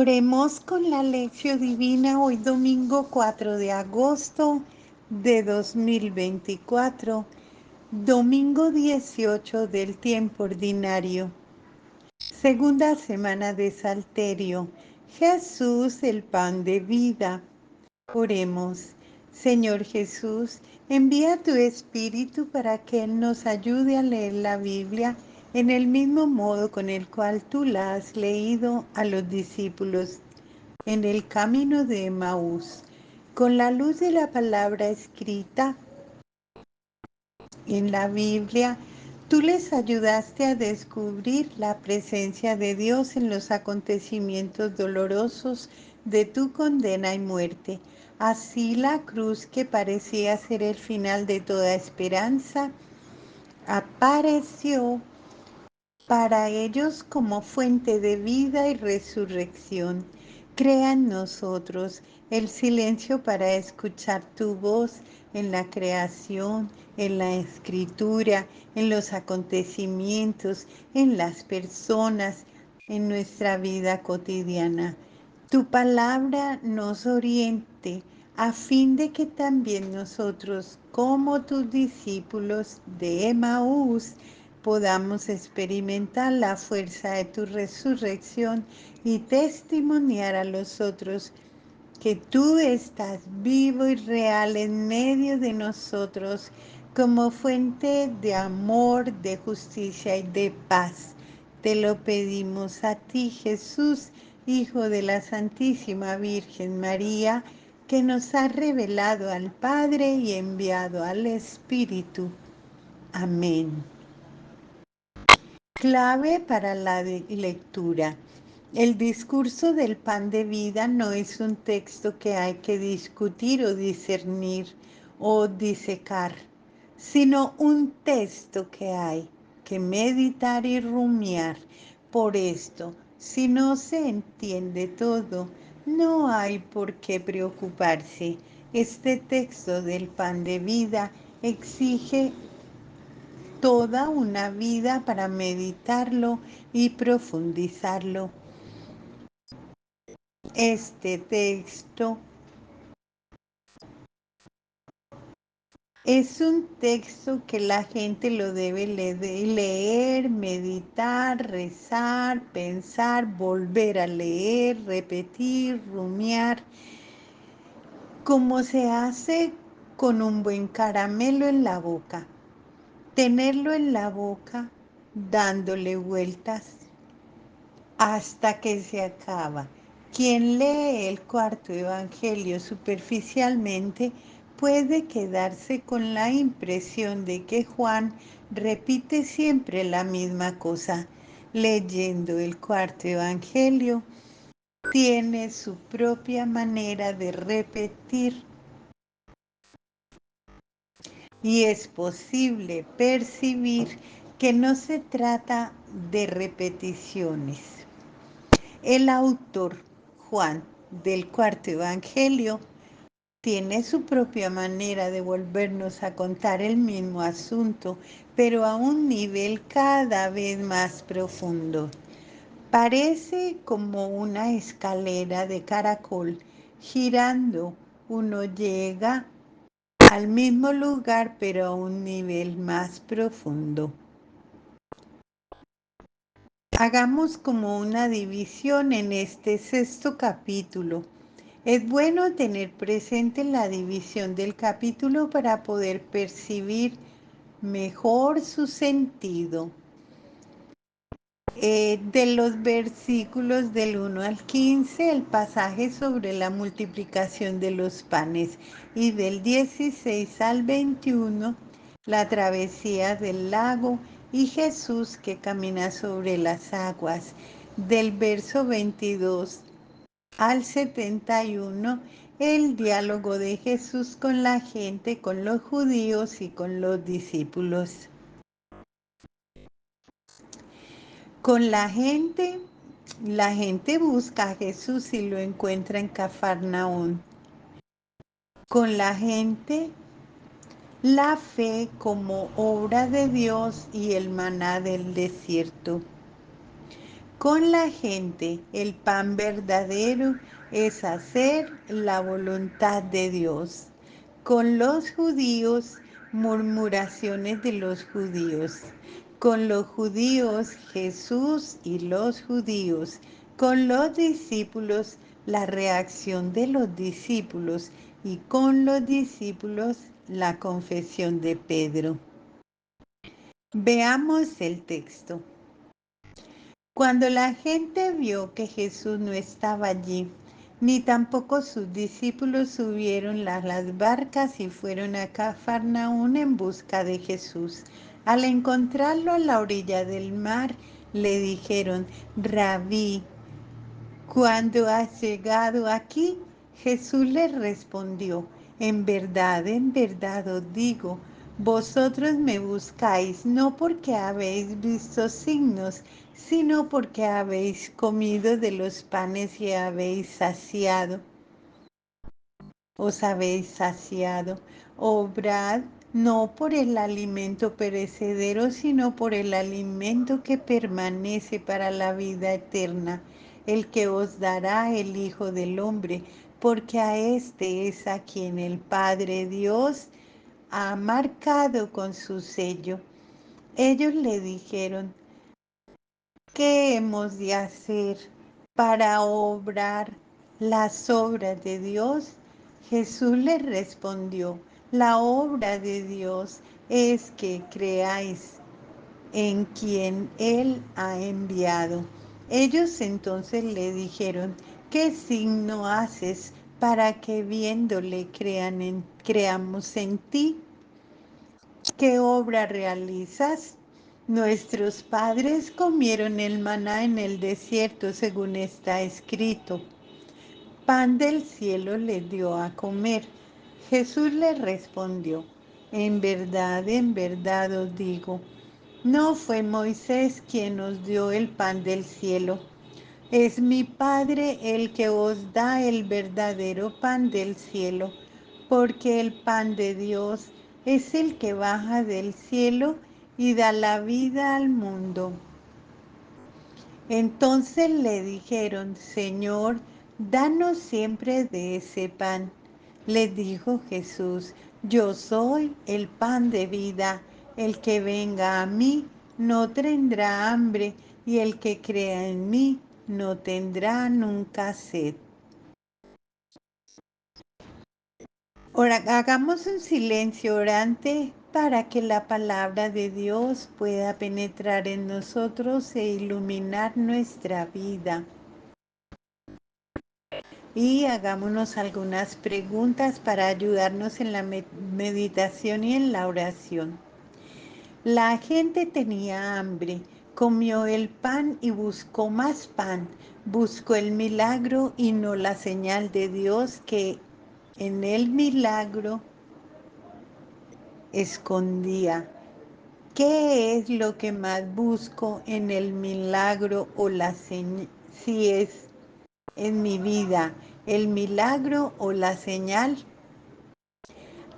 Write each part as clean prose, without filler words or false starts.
Oremos con la lección divina hoy domingo 4 de agosto de 2024, domingo 18 del tiempo ordinario, segunda semana de Salterio. Jesús, el pan de vida. Oremos. Señor Jesús, envía tu Espíritu para que Él nos ayude a leer la Biblia en el mismo modo con el cual tú la has leído a los discípulos en el camino de Emaús. Con la luz de la palabra escrita en la Biblia, tú les ayudaste a descubrir la presencia de Dios en los acontecimientos dolorosos de tu condena y muerte. Así la cruz, que parecía ser el final de toda esperanza, apareció para ellos como fuente de vida y resurrección. Crea en nosotros el silencio para escuchar tu voz en la creación, en la escritura, en los acontecimientos, en las personas, en nuestra vida cotidiana. Tu palabra nos oriente a fin de que también nosotros, como tus discípulos de Emaús, podamos experimentar la fuerza de tu resurrección y testimoniar a los otros que tú estás vivo y real en medio de nosotros como fuente de amor, de justicia y de paz. Te lo pedimos a ti, Jesús, Hijo de la Santísima Virgen María, que nos ha revelado al Padre y enviado al Espíritu. Amén. Clave para la lectura. El discurso del pan de vida no es un texto que hay que discutir o discernir o disecar, sino un texto que hay que meditar y rumiar. Por esto, si no se entiende todo, no hay por qué preocuparse. Este texto del pan de vida exige toda una vida para meditarlo y profundizarlo. Este texto es un texto que la gente lo debe leer, meditar, rezar, pensar, volver a leer, repetir, rumiar, como se hace con un buen caramelo en la boca. Tenerlo en la boca dándole vueltas hasta que se acaba. Quien lee el cuarto evangelio superficialmente puede quedarse con la impresión de que Juan repite siempre la misma cosa. Leyendo el cuarto evangelio, tiene su propia manera de repetir y es posible percibir que no se trata de repeticiones. El autor, Juan, del cuarto evangelio, tiene su propia manera de volvernos a contar el mismo asunto, pero a un nivel cada vez más profundo. Parece como una escalera de caracol. Girando, uno llega al mismo lugar, pero a un nivel más profundo. Hagamos como una división en este sexto capítulo. Es bueno tener presente la división del capítulo para poder percibir mejor su sentido. De los versículos del 1 al 15, el pasaje sobre la multiplicación de los panes, y del 16 al 21, la travesía del lago y Jesús que camina sobre las aguas. Del verso 22 al 71, el diálogo de Jesús con la gente, con los judíos y con los discípulos. Con la gente busca a Jesús y lo encuentra en Cafarnaún. Con la gente, la fe como obra de Dios y el maná del desierto. Con la gente, el pan verdadero es hacer la voluntad de Dios. Con los judíos, murmuraciones de los judíos. Con los judíos, Jesús y los judíos. Con los discípulos, la reacción de los discípulos. Y con los discípulos, la confesión de Pedro. Veamos el texto. Cuando la gente vio que Jesús no estaba allí, ni tampoco sus discípulos subieron las barcas y fueron a Cafarnaún en busca de Jesús. Al encontrarlo a la orilla del mar, le dijeron: Rabí, cuando has llegado aquí, Jesús les respondió: en verdad os digo, vosotros me buscáis no porque habéis visto signos, sino porque habéis comido de los panes y os habéis saciado. Obrad no por el alimento perecedero, sino por el alimento que permanece para la vida eterna, el que os dará el Hijo del Hombre, porque a éste es a quien el Padre Dios ha marcado con su sello. Ellos le dijeron: ¿qué hemos de hacer para obrar las obras de Dios? Jesús les respondió: la obra de Dios es que creáis en quien Él ha enviado. Ellos entonces le dijeron: ¿qué signo haces para que viéndole creamos en ti? ¿Qué obra realizas? Nuestros padres comieron el maná en el desierto, según está escrito: pan del cielo les dio a comer. Jesús les respondió: en verdad os digo, no fue Moisés quien nos dio el pan del cielo. Es mi Padre el que os da el verdadero pan del cielo, porque el pan de Dios es el que baja del cielo y da la vida al mundo. Entonces le dijeron: Señor, danos siempre de ese pan. Les dijo Jesús: yo soy el pan de vida. El que venga a mí no tendrá hambre, y el que crea en mí no tendrá nunca sed. Ahora hagamos un silencio orante para que la palabra de Dios pueda penetrar en nosotros e iluminar nuestra vida. Y hagámonos algunas preguntas para ayudarnos en la meditación y en la oración. La gente tenía hambre, comió el pan y buscó más pan, buscó el milagro y no la señal de Dios que en el milagro escondía. ¿Qué es lo que más busco en el milagro o la señal? Si es en mi vida, el milagro o la señal.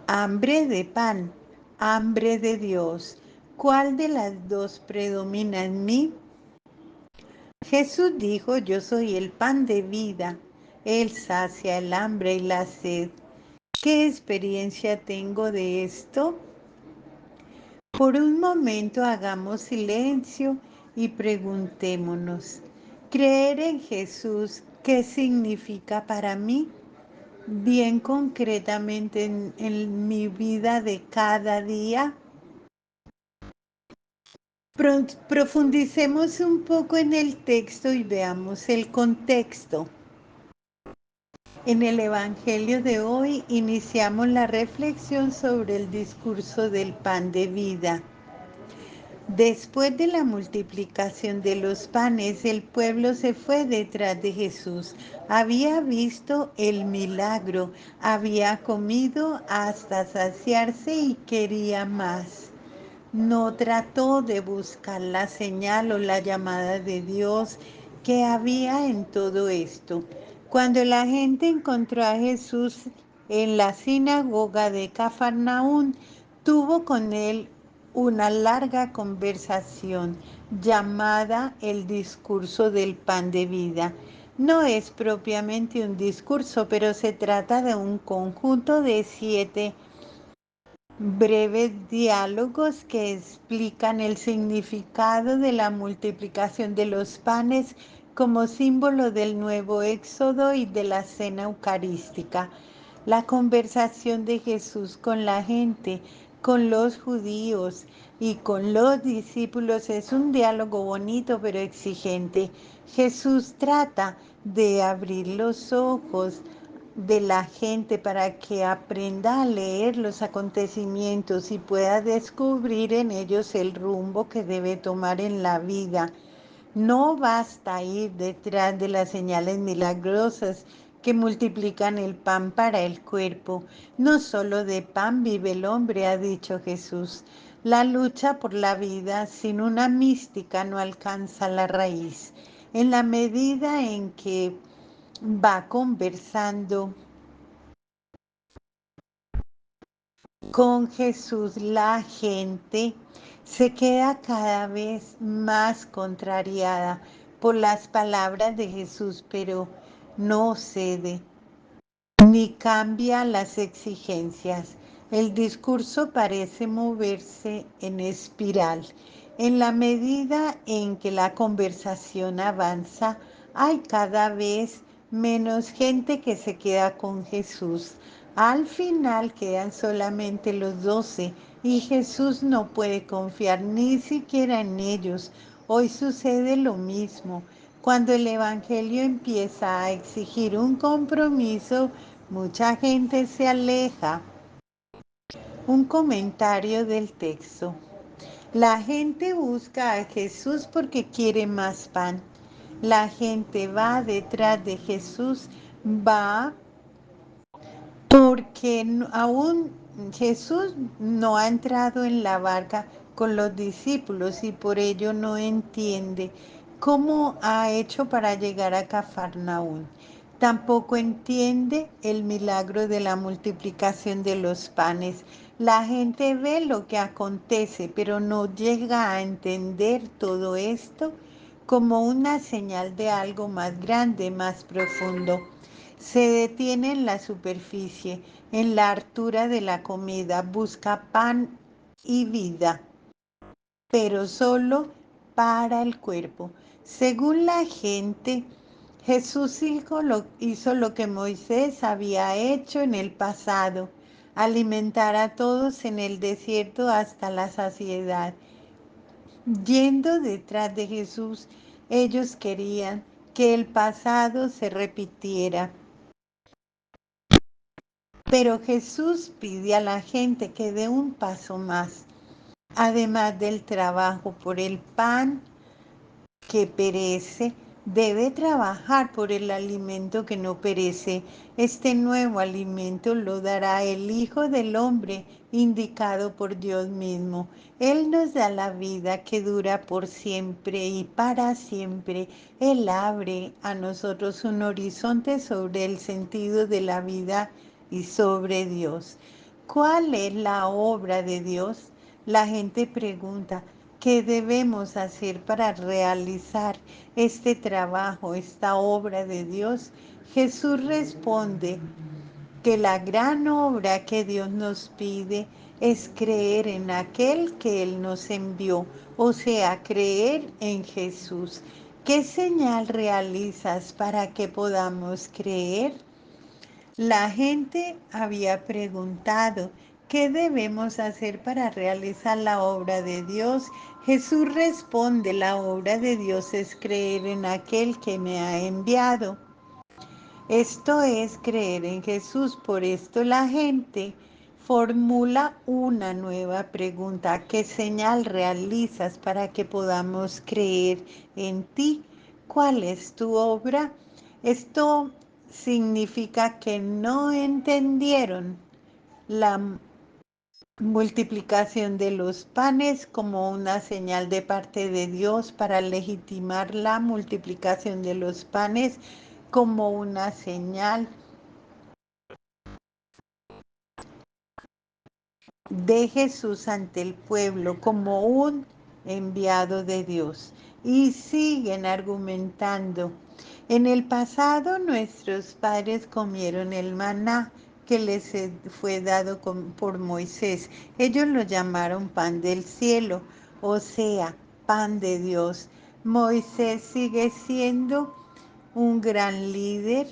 Hambre de pan, hambre de Dios. ¿Cuál de las dos predomina en mí? Jesús dijo: yo soy el pan de vida. Él sacia el hambre y la sed. ¿Qué experiencia tengo de esto? Por un momento hagamos silencio y preguntémonos: ¿creer en Jesús qué significa para mí? Bien concretamente en mi vida de cada día. Profundicemos un poco en el texto y veamos el contexto. En el Evangelio de hoy iniciamos la reflexión sobre el discurso del pan de vida. Después de la multiplicación de los panes, el pueblo se fue detrás de Jesús. Había visto el milagro, había comido hasta saciarse y quería más. No trató de buscar la señal o la llamada de Dios que había en todo esto. Cuando la gente encontró a Jesús en la sinagoga de Cafarnaún, tuvo con él una larga conversación. llamada el discurso del pan de vida. No es propiamente un discurso, pero se trata de un conjunto de 7 breves diálogos que explican el significado de la multiplicación de los panes como símbolo del nuevo éxodo y de la cena eucarística. La conversación de Jesús con la gente, con los judíos y con los discípulos es un diálogo bonito pero exigente. Jesús trata de abrir los ojos de la gente para que aprenda a leer los acontecimientos y pueda descubrir en ellos el rumbo que debe tomar en la vida. No basta ir detrás de las señales milagrosas que multiplican el pan para el cuerpo. No solo de pan vive el hombre, ha dicho Jesús. La lucha por la vida sin una mística no alcanza la raíz. En la medida en que va conversando con Jesús, la gente se queda cada vez más contrariada por las palabras de Jesús, pero no cede ni cambia las exigencias. El discurso parece moverse en espiral. En la medida en que la conversación avanza, hay cada vez menos gente que se queda con Jesús. Al final quedan solamente los 12 y Jesús no puede confiar ni siquiera en ellos. Hoy sucede lo mismo. Cuando el Evangelio empieza a exigir un compromiso, mucha gente se aleja. Un comentario del texto. La gente busca a Jesús porque quiere más pan. La gente va detrás de Jesús, va porque aún Jesús no ha entrado en la barca con los discípulos y por ello no entiende cómo ha hecho para llegar a Cafarnaún. Tampoco entiende el milagro de la multiplicación de los panes. La gente ve lo que acontece, pero no llega a entender todo esto como una señal de algo más grande, más profundo. Se detiene en la superficie, en la hartura de la comida, busca pan y vida, pero solo para el cuerpo. Según la gente, Jesús hizo lo que Moisés había hecho en el pasado, alimentar a todos en el desierto hasta la saciedad. Yendo detrás de Jesús, ellos querían que el pasado se repitiera. Pero Jesús pide a la gente que dé un paso más, además del trabajo por el pan que perece, debe trabajar por el alimento que no perece. Este nuevo alimento lo dará el Hijo del Hombre, indicado por Dios mismo. Él nos da la vida que dura por siempre y para siempre. Él abre a nosotros un horizonte sobre el sentido de la vida y sobre Dios. ¿Cuál es la obra de Dios? La gente pregunta, ¿qué debemos hacer para realizar este trabajo, esta obra de Dios? Jesús responde que la gran obra que Dios nos pide es creer en aquel que Él nos envió, o sea, creer en Jesús. ¿Qué señal realizas para que podamos creer? La gente había preguntado, ¿qué debemos hacer para realizar la obra de Dios? Jesús responde, la obra de Dios es creer en aquel que me ha enviado. Esto es creer en Jesús. Por esto la gente formula una nueva pregunta. ¿Qué señal realizas para que podamos creer en ti? ¿Cuál es tu obra? Esto significa que no entendieron la multiplicación de los panes como una señal de parte de Dios para legitimar la multiplicación de los panes como una señal de Jesús ante el pueblo, como un enviado de Dios. Y siguen argumentando. En el pasado nuestros padres comieron el maná que les fue dado por Moisés. Ellos lo llamaron pan del cielo, o sea, pan de Dios. Moisés sigue siendo un gran líder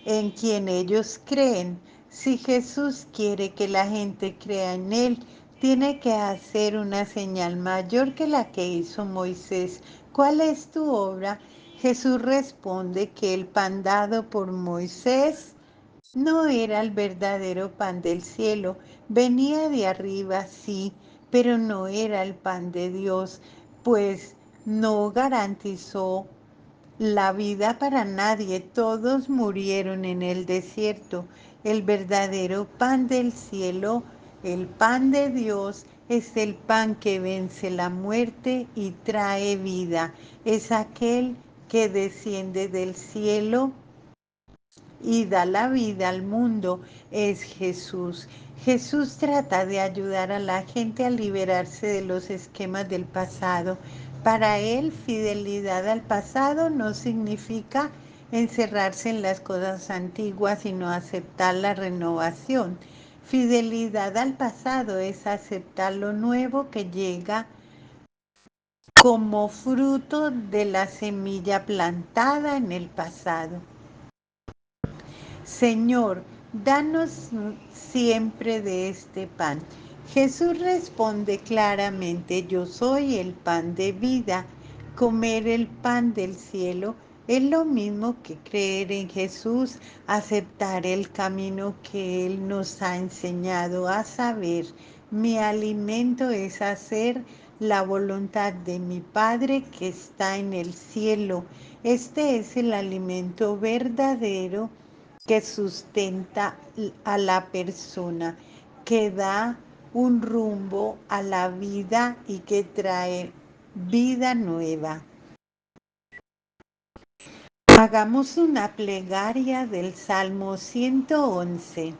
en quien ellos creen. Si Jesús quiere que la gente crea en Él, tiene que hacer una señal mayor que la que hizo Moisés. ¿Cuál es tu obra? Jesús responde que el pan dado por Moisés no era el verdadero pan del cielo. Venía de arriba, sí, pero no era el pan de Dios, pues no garantizó la vida para nadie. Todos murieron en el desierto. El verdadero pan del cielo, el pan de Dios, es el pan que vence la muerte y trae vida. Es aquel que desciende del cielo y da la vida al mundo. Es Jesús. Jesús trata de ayudar a la gente a liberarse de los esquemas del pasado. Para él, fidelidad al pasado no significa encerrarse en las cosas antiguas, sino aceptar la renovación. Fidelidad al pasado es aceptar lo nuevo que llega como fruto de la semilla plantada en el pasado. Señor, danos siempre de este pan. Jesús responde claramente, yo soy el pan de vida. Comer el pan del cielo es lo mismo que creer en Jesús, aceptar el camino que Él nos ha enseñado, a saber, mi alimento es hacer la voluntad de mi Padre que está en el cielo. Este es el alimento verdadero que sustenta a la persona, que da un rumbo a la vida y que trae vida nueva. Hagamos una plegaria del Salmo 111.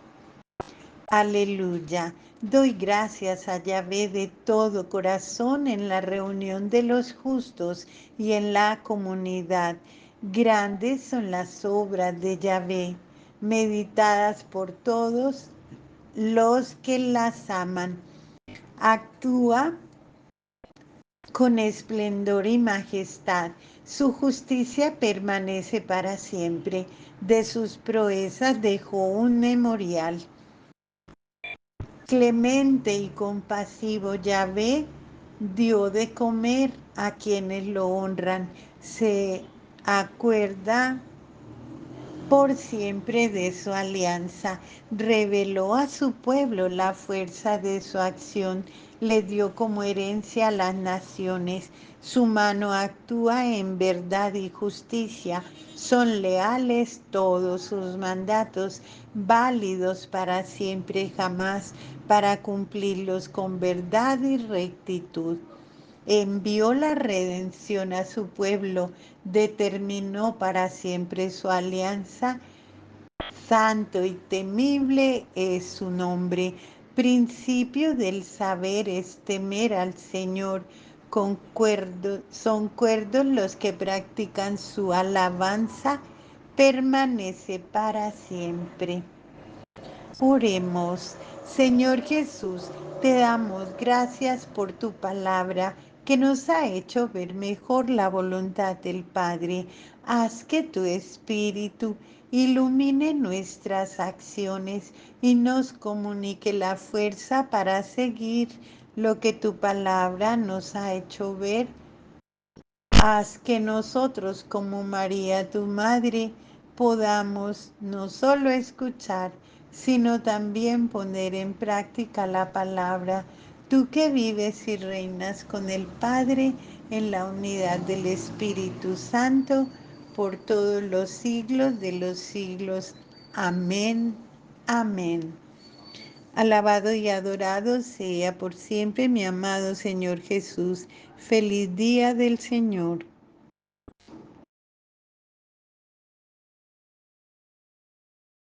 Aleluya. Doy gracias a Yahvé de todo corazón en la reunión de los justos y en la comunidad. Grandes son las obras de Yahvé, meditadas por todos los que las aman. Actúa con esplendor y majestad. Su justicia permanece para siempre. De sus proezas dejó un memorial. Clemente y compasivo Yahvé dio de comer a quienes lo honran. Se acuerda por siempre de su alianza. Reveló a su pueblo la fuerza de su acción. Le dio como herencia a las naciones. Su mano actúa en verdad y justicia. Son leales todos sus mandatos, válidos para siempre jamás, para cumplirlos con verdad y rectitud. Envió la redención a su pueblo, determinó para siempre su alianza. Santo y temible es su nombre. Principio del saber es temer al Señor. Son cuerdos los que practican su alabanza, permanece para siempre. Oremos. Señor Jesús, te damos gracias por tu palabra que nos ha hecho ver mejor la voluntad del Padre. Haz que tu Espíritu ilumine nuestras acciones y nos comunique la fuerza para seguir lo que tu palabra nos ha hecho ver. Haz que nosotros, como María, tu Madre, podamos no solo escuchar, sino también poner en práctica la palabra. Tú que vives y reinas con el Padre en la unidad del Espíritu Santo, por todos los siglos de los siglos. Amén. Amén. Alabado y adorado sea por siempre mi amado Señor Jesús. Feliz día del Señor.